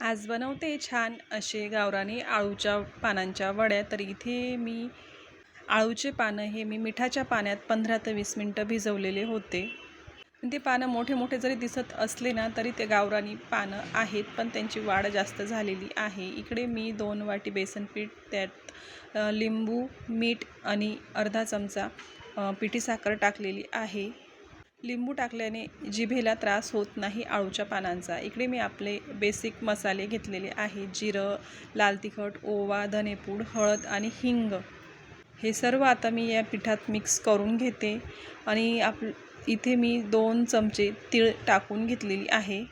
आज बनवते छान असे गावरानी आळूच्या पानांच्या वड्या. तर इथे मी आळूचे पानं हे मी मिठाच्या पाण्यात 15 ते 20 मिनटं भिजवलेले होते. ते पानं मोठे मोठे जरी दिसत असले ना तरी ते गावरानी पानं आहेत, पण त्यांची वाढ जास्त झालेली आहे. इकडे मी 2 वाटी बेसन पीठ, त्यात लिंबू, मीठ आणि अर्धा चमचा पिठी साखर टाकलेली आहे. लिंबू टाकल्याने जिभेला त्रास होत नाही आळूच्या पानांचा. इकडे मी आपले बेसिक मसाले घेतलेले आहेत. जिरं, लाल तिखट, ओवा, धनेपूड, हळद आणि हिंग. हे सर्व आता मी या पिठात मिक्स करून घेते आणि इथे मी 2 चमचे तीळ टाकून घेतलेली आहे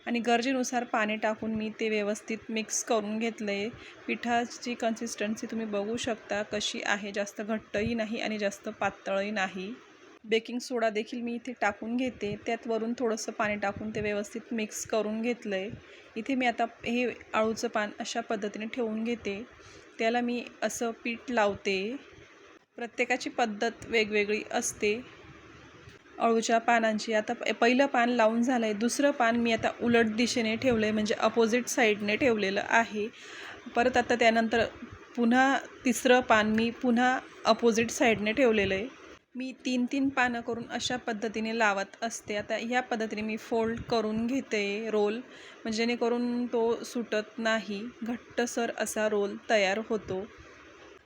आणि गरजेनुसार पाणी टाकून मी ते व्यवस्थित मिक्स करून घेतलं आहे. पिठाची कन्सिस्टन्सी तुम्ही बघू शकता कशी आहे. जास्त घट्टही नाही आणि जास्त पातळही नाही. बेकिंग सोडा देखील मी इथे टाकून घेते. त्यात वरून थोडंसं पाणी टाकून ते व्यवस्थित मिक्स करून घेतलं आहे. इथे मी आता हे आळूचं पान अशा पद्धतीने ठेवून घेते. त्याला मी असं पीठ लावते. प्रत्येकाची पद्धत वेगवेगळी असते अळूच्या पानांची. आता पहिलं पान लावून झालं आहे. दुसरं पान मी आता उलट दिशेने ठेवलं आहे, म्हणजे अपोजिट साईडने ठेवलेलं आहे. परत आता त्यानंतर पुन्हा तिसरं पान मी पुन्हा अपोजिट साईडने ठेवलेलं आहे. मी 3-3 पानं करून अशा पद्धतीने लावत असते. आता ह्या पद्धतीने मी फोल्ड करून घेते रोल, म्हणजे जेणेकरून तो सुटत नाही. घट्टसर असा रोल तयार होतो.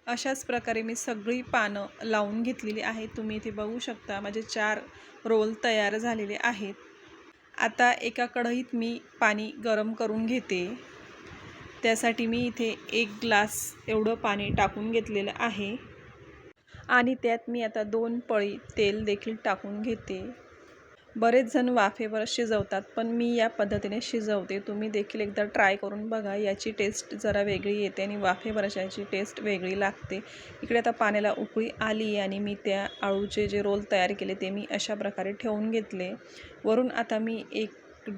अशाच प्रकारे मी सगळी पानं लावून घेतलेली आहेत. तुम्ही इथे बघू शकता माझे 4 रोल तयार झालेले आहेत. आता एका कढईत मी पाणी गरम करून घेते. त्यासाठी मी इथे 1 ग्लास एवढं पाणी टाकून घेतलेलं आहे आणि त्यात मी आता 2 पळी तेल देखील टाकून घेते. बरेच जण वाफेवर शिजवतात, पण मी या पद्धतीने शिजवते. तुम्ही देखील एकदा ट्राय करून बघा. याची टेस्ट जरा वेगळी येते आणि वाफेवरची टेस्ट वेगळी लागते. इकडे आता पाण्याला उकळी आली आणि मी त्या आळूचे जे रोल तयार केले ते मी अशा प्रकारे ठेवून घेतले. वरून आता मी एक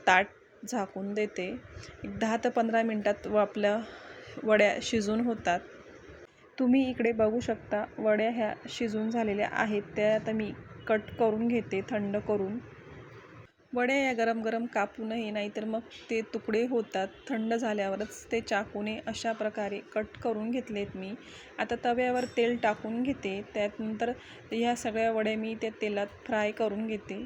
ताट झाकून देते. 10 ते 15 मिनटात आपल्या वड्या शिजून होतात. तुम्ही इकडे बघू शकता वड्या ह्या शिजून झालेल्या आहेत. त्या आता मी कट करून घेते थंड करून. वड्या या गरम गरम कापू नये, नाहीतर मग ते तुकडे होतात. थंड झाल्यावरच ते चाकूने अशा प्रकारे कट करून घेतलेत मी. आता तव्यावर तेल टाकून घेते. त्यानंतर ह्या सगळ्या वड्या मी त्या तेलात फ्राय करून घेते.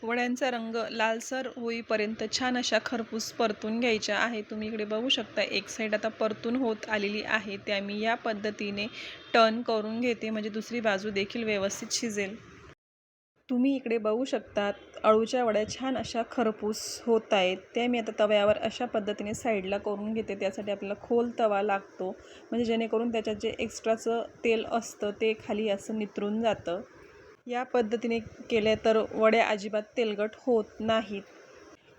वड्यांचा रंग लालसर होईपर्यंत छान अशा खरपूस परतून घ्यायच्या आहेत. तुम्ही इकडे बघू शकता एक साईड आता परतून होत आलेली आहे. त्या मी या पद्धतीने टर्न करून घेते, म्हणजे दुसरी बाजू देखील व्यवस्थित शिजेल. तुम्ही इकडे बघू शकता अळूच्या वड्या छान अशा खरपूस होत आहेत. त्या मी आता तव्यावर अशा पद्धतीने साईडला करून घेते. त्यासाठी आपल्याला खोल तवा लागतो, म्हणजे जेणेकरून त्याच्यात जे एक्स्ट्राचं तेल असतं ते खाली असं नितरून जातं. या पद्धतीने केल्या तर वड्या अजिबात तेलकट होत नाहीत.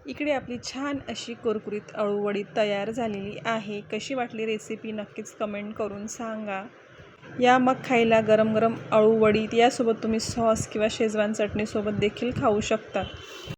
इकडे आपली छान अशी कुरकुरीत अळूवडी तयार झालेली आहे. कशी वाटली रेसिपी नक्कीच कमेंट करून सांगा. या मग खायला गरम गरम अळूवडी. यासोबत तुम्ही सॉस किंवा शेजवान चटणीसोबत देखील खाऊ शकता.